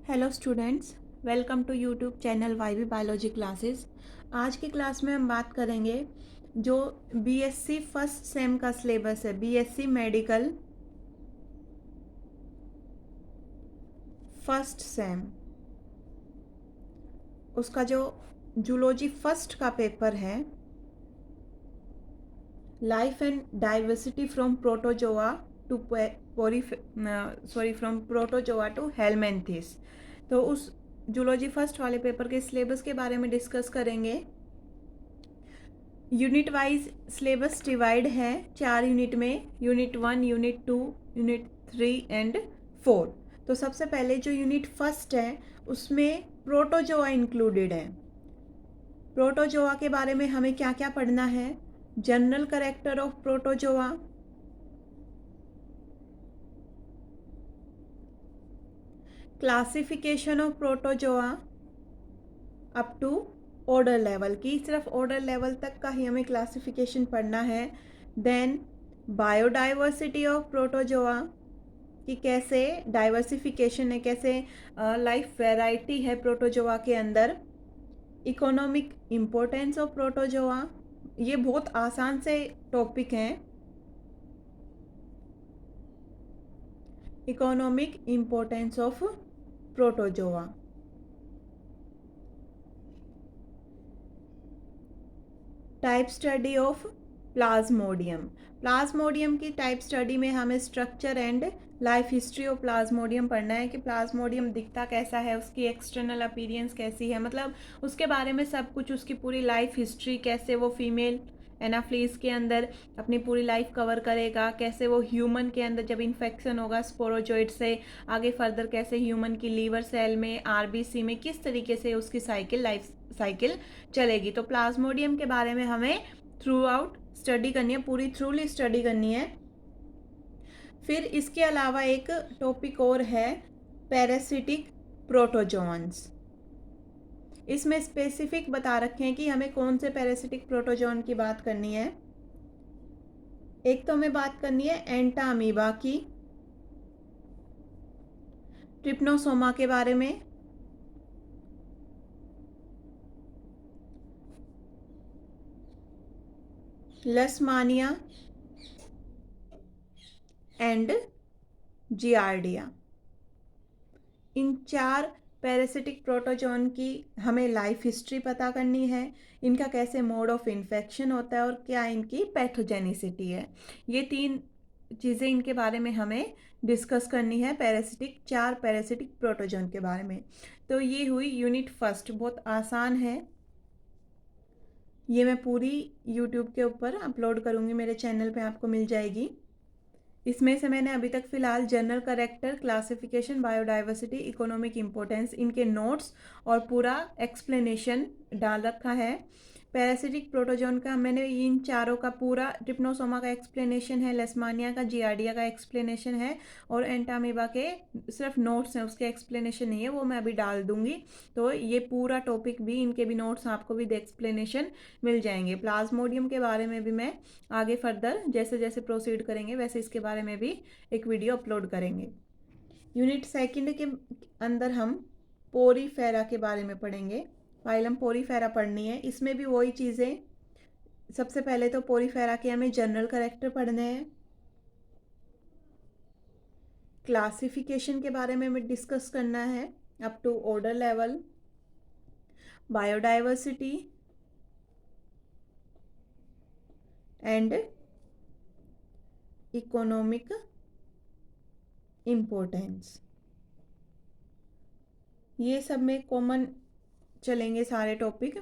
Hello students, welcome to YouTube channel YB biology classes. आज की class में हम बात करेंगे जो बीएससी फर्स्ट सेम का सिलेबस है, बीएससी मेडिकल फर्स्ट सेम, उसका जो जूलॉजी फर्स्ट का पेपर है, life and diversity from protozoa to from protozoa to helminthes. तो उस जूलॉजी फर्स्ट वाले पेपर के सिलेबस के बारे में डिस्कस करेंगे। यूनिट वाइज सिलेबस डिवाइड है 4 यूनिट में, यूनिट 1, यूनिट 2, यूनिट 3 एंड 4। तो सबसे पहले जो यूनिट फर्स्ट है उसमें प्रोटोजोआ इंक्लूडेड है। प्रोटोजोआ के बारे में हमें क्या क्या पढ़ना है? General character of protozoa, classification of protozoa up to order level की, सिर्फ ऑर्डर लेवल तक का ही हमें क्लासिफिकेशन पढ़ना है। देन बायोडाइवर्सिटी ऑफ प्रोटोजोआ कि कैसे डाइवर्सिफिकेशन है, कैसे लाइफ वैरायटी है प्रोटोजोआ के अंदर। इकोनॉमिक इम्पोर्टेंस ऑफ प्रोटोजोआ, ये बहुत आसान से टॉपिक हैं। Economic importance of protozoa, type study of Plasmodium. Plasmodium की टाइप स्टडी में हमें structure and life history of Plasmodium पढ़ना है कि प्लाज्मोडियम दिखता कैसा है, उसकी एक्सटर्नल अपीयरेंस कैसी है, मतलब उसके बारे में सब कुछ, उसकी पूरी लाइफ हिस्ट्री, कैसे वो फीमेल एनाफ्लीज के अंदर अपनी पूरी लाइफ कवर करेगा, कैसे वो ह्यूमन के अंदर जब इन्फेक्शन होगा स्पोरोजोइड से आगे फर्दर कैसे ह्यूमन की लीवर सेल में, आरबीसी में किस तरीके से उसकी लाइफ साइकिल चलेगी। तो प्लाज्मोडियम के बारे में हमें थ्रू आउट स्टडी करनी है, पूरी थ्रूली स्टडी करनी है। फिर इसके अलावा एक टॉपिक और है पैरासिटिक प्रोटोजोन्स। इसमें स्पेसिफिक बता रखे हैं कि हमें कौन से पैरासिटिक प्रोटोजोन की बात करनी है। एक तो हमें बात करनी है एंटा अमीबा की, ट्रिप्नोसोमा के बारे में, लसमानिया एंड जियार्डिया। इन 4 पैरासिटिक प्रोटोजोन की हमें लाइफ हिस्ट्री पता करनी है, इनका कैसे मोड ऑफ इन्फेक्शन होता है और क्या इनकी पैथोजेनिसिटी है। ये 3 चीज़ें इनके बारे में हमें डिस्कस करनी है, 4 पैरासिटिक प्रोटोजोन के बारे में। तो ये हुई यूनिट फर्स्ट, बहुत आसान है। ये मैं पूरी यूट्यूब के ऊपर अपलोड करूँगी, मेरे चैनल पे आपको मिल जाएगी। इसमें से मैंने अभी तक फ़िलहाल general character, classification, biodiversity, economic importance, इनके नोट्स और पूरा एक्सप्लेनेशन डाल रखा है। पैरासिटिक प्रोटोजोन का मैंने इन चारों का पूरा, ट्रिप्नोसोमा का एक्सप्लेनेशन है, लेस्मानिया का, जियार्डिया का एक्सप्लेनेशन है और एंटामीबा के सिर्फ नोट्स हैं, उसके एक्सप्लेनेशन नहीं है, वो मैं अभी डाल दूंगी। तो ये पूरा टॉपिक भी, इनके भी नोट्स आपको भी एक्सप्लेनेशन मिल जाएंगे। प्लाज्मोडियम के बारे में भी मैं आगे फर्दर जैसे जैसे प्रोसीड करेंगे वैसे इसके बारे में भी एक वीडियो अपलोड करेंगे। यूनिट सेकंड के अंदर हम पोरीफेरा के बारे में पढ़ेंगे। फाइलम पोरीफेरा पढ़नी है। इसमें भी वही चीज़ें, सबसे पहले तो पोरीफेरा के हमें जनरल कैरेक्टर पढ़ने हैं, क्लासिफिकेशन के बारे में हमें डिस्कस करना है up to order level, biodiversity and economic importance. ये सब में कॉमन चलेंगे सारे टॉपिक।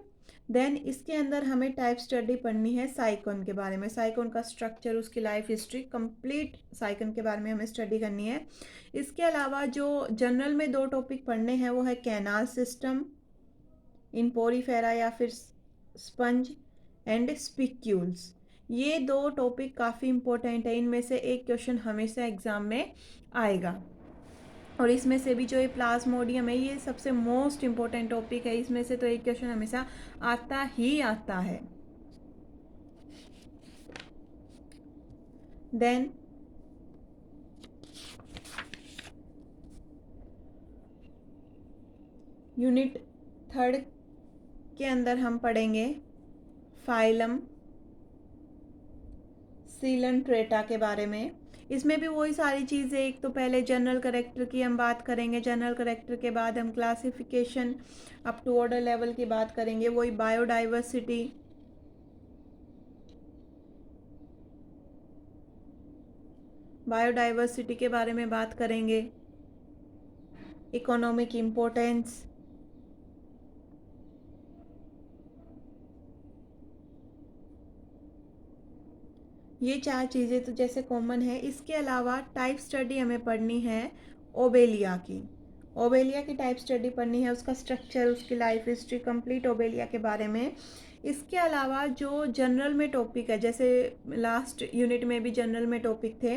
देन इसके अंदर हमें टाइप स्टडी पढ़नी है साइकोन के बारे में, साइकोन का स्ट्रक्चर, उसकी लाइफ हिस्ट्री, कंप्लीट साइकोन के बारे में हमें स्टडी करनी है। इसके अलावा जो जनरल में 2 टॉपिक पढ़ने हैं वो है कैनाल सिस्टम इन पोरीफेरा या फिर स्पंज एंड स्पिक्यूल्स। ये 2 टॉपिक काफ़ी इंपॉर्टेंट है, इनमें से एक क्वेश्चन हमेशा एग्जाम में आएगा। और इसमें से भी जो ये प्लाज्मोडियम है ये सबसे मोस्ट इम्पोर्टेंट टॉपिक है, इसमें से तो एक क्वेश्चन हमेशा आता ही आता है। देन यूनिट 3 के अंदर हम पढ़ेंगे फाइलम सीलेंट्रेटा के बारे में। इसमें भी वही सारी चीज़ें, एक तो पहले जनरल कैरेक्टर की हम बात करेंगे, जनरल कैरेक्टर के बाद हम classification up to order level की बात करेंगे, वही बायोडाइवर्सिटी, बायोडाइवर्सिटी के बारे में बात करेंगे, इकोनॉमिक इम्पोर्टेंस, ये 4 चीज़ें तो जैसे कॉमन है। इसके अलावा टाइप स्टडी हमें पढ़नी है ओबेलिया की। ओबेलिया की टाइप स्टडी पढ़नी है, उसका स्ट्रक्चर, उसकी लाइफ हिस्ट्री, कंप्लीट ओबेलिया के बारे में। इसके अलावा जो जनरल में टॉपिक है, जैसे लास्ट यूनिट में भी जनरल में टॉपिक थे,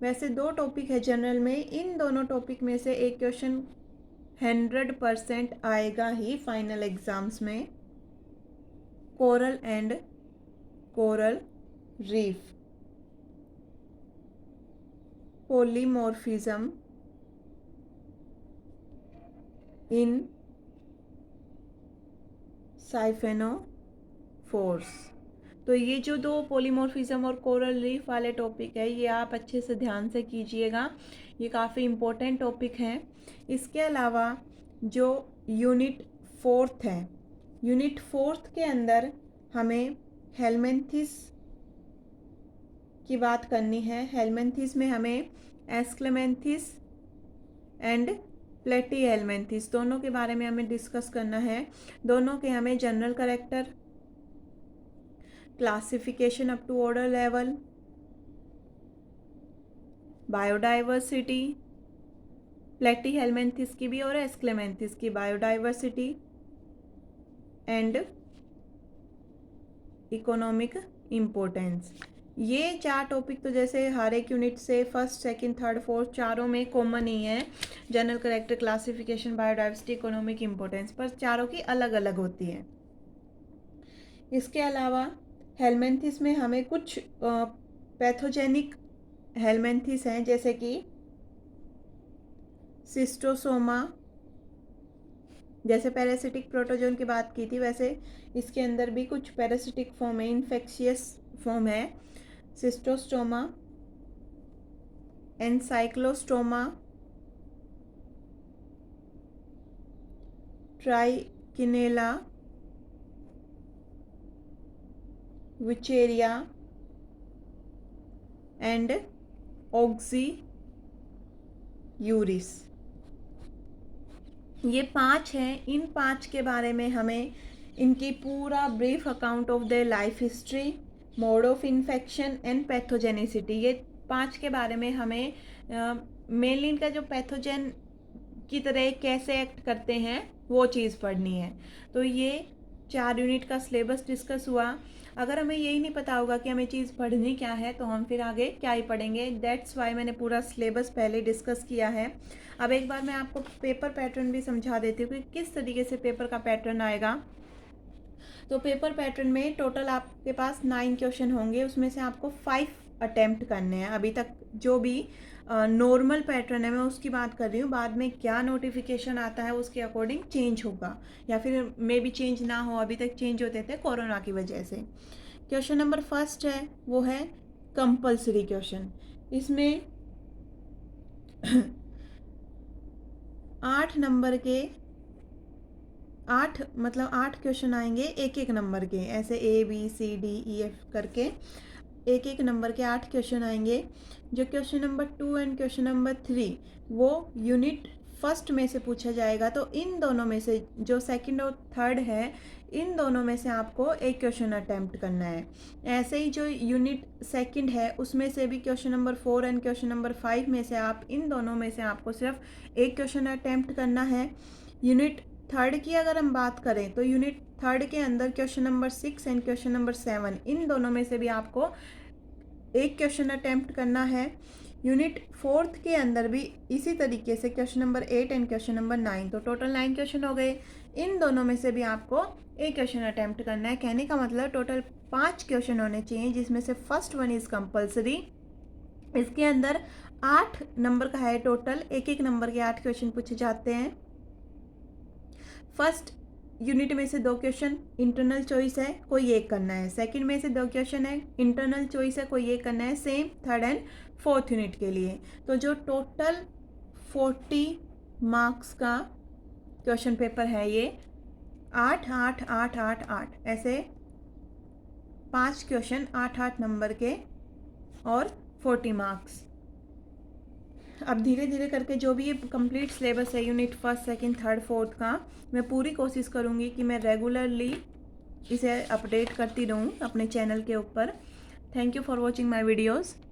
वैसे 2 टॉपिक है जनरल में। इन दोनों टॉपिक में से एक क्वेश्चन 100% आएगा ही फाइनल एग्जाम्स में, coral and coral reef, polymorphism in साइफेनोफोर्स। तो ये जो 2 पोलीमॉर्फिज्म और कोरल रीफ वाले टॉपिक है, ये आप अच्छे से ध्यान से कीजिएगा, ये काफ़ी इम्पोर्टेंट टॉपिक हैं। इसके अलावा जो यूनिट 4 है, यूनिट 4 के अंदर हमें हेलमिंथिस की बात करनी है। हेलमिंथिस में हमें एस्क्लेमेंथिस एंड प्लेटीहेलमिंथिस दोनों के बारे में हमें डिस्कस करना है। दोनों के हमें general character, classification up to order level, biodiversity, platyhelminthes की भी और एस्क्लेमेंथिस की बायोडाइवर्सिटी एंड इकोनॉमिक इम्पोर्टेंस। ये 4 टॉपिक तो जैसे हर एक यूनिट से फर्स्ट, सेकंड, थर्ड, फोर्थ चारों में कॉमन ही है, general character, classification, biodiversity, economic importance, पर चारों की अलग अलग होती है। इसके अलावा हेलमिंथिस में हमें कुछ पैथोजेनिक हेलमिंथिस हैं, जैसे कि सिस्टोसोमा, जैसे पैरासिटिक प्रोटोजोन की बात की थी, वैसे इसके अंदर भी कुछ पैरासिटिक फॉर्म है, इन्फेक्शियस फॉर्म है, सिस्टोस्टोमा, एनसाइक्लोस्टोमा, ट्राइकिनेला, विचेरिया एंड ऑक्सीयूरिस। ये 5 हैं। इन 5 के बारे में हमें इनकी पूरा brief account of the life history, mode of infection and pathogenicity, ये 5 के बारे में हमें मेनली इनका जो पैथोजन की तरह कैसे एक्ट करते हैं वो चीज़ पढ़नी है। तो ये 4 यूनिट का सिलेबस डिस्कस हुआ। अगर हमें यही नहीं पता होगा कि हमें चीज़ पढ़नी क्या है, तो हम फिर आगे क्या ही पढ़ेंगे। दैट्स वाई मैंने पूरा सिलेबस पहले डिस्कस किया है। अब एक बार मैं आपको पेपर पैटर्न भी समझा देती हूँ कि किस तरीके से पेपर का पैटर्न आएगा। तो पेपर पैटर्न में टोटल आपके पास 9 क्वेश्चन होंगे, उसमें से आपको 5 अटेम्प्ट करने हैं। अभी तक जो भी नॉर्मल पैटर्न है मैं उसकी बात कर रही हूँ, बाद में क्या नोटिफिकेशन आता है उसके अकॉर्डिंग चेंज होगा, या फिर मे भी चेंज ना हो, अभी तक चेंज होते थे कोरोना की वजह से। क्वेश्चन नंबर फर्स्ट है वो है कंपल्सरी क्वेश्चन। इसमें 8 नंबर के 8 क्वेश्चन आएंगे, एक नंबर के, ऐसे ABCDEF करके एक नंबर के 8 क्वेश्चन आएंगे। जो question number 2 and question number 3 वो यूनिट फर्स्ट में से पूछा जाएगा। तो इन दोनों में से जो सेकंड और थर्ड है, इन दोनों में से आपको एक क्वेश्चन अटेम्प्ट करना है। ऐसे ही जो यूनिट सेकंड है उसमें से भी question number 4 and question number 5 में से इन दोनों में से आपको सिर्फ एक क्वेश्चन अटेम्प्ट करना है। यूनिट थर्ड की अगर हम बात करें तो यूनिट थर्ड के अंदर question number 6 and question number 7, इन दोनों में से भी आपको एक क्वेश्चन अटेम्प्ट करना है। यूनिट फोर्थ के अंदर भी इसी तरीके से question number 8 and question number 9, तो टोटल 9 क्वेश्चन हो गए। इन दोनों में से भी आपको एक क्वेश्चन अटेम्प्ट करना है। कहने का मतलब टोटल 5 क्वेश्चन होने चाहिए, जिसमें से फर्स्ट वन इज़ कंपल्सरी। इसके अंदर 8 नंबर का है टोटल, एक नंबर के 8 क्वेश्चन पूछे जाते हैं। फर्स्ट यूनिट में से 2 क्वेश्चन इंटरनल चॉइस है, कोई एक करना है। सेकंड में से 2 क्वेश्चन है इंटरनल चॉइस है, कोई एक करना है। Same third and fourth unit के लिए। तो जो टोटल 40 मार्क्स का क्वेश्चन पेपर है ये 8 8 8 8 8 ऐसे 5 क्वेश्चन 8 8 नंबर के और 40 मार्क्स। अब धीरे धीरे करके जो भी ये कंप्लीट सिलेबस है unit first second third fourth का, मैं पूरी कोशिश करूँगी कि मैं रेगुलरली इसे अपडेट करती रहूँ अपने चैनल के ऊपर। Thank you for watching my videos.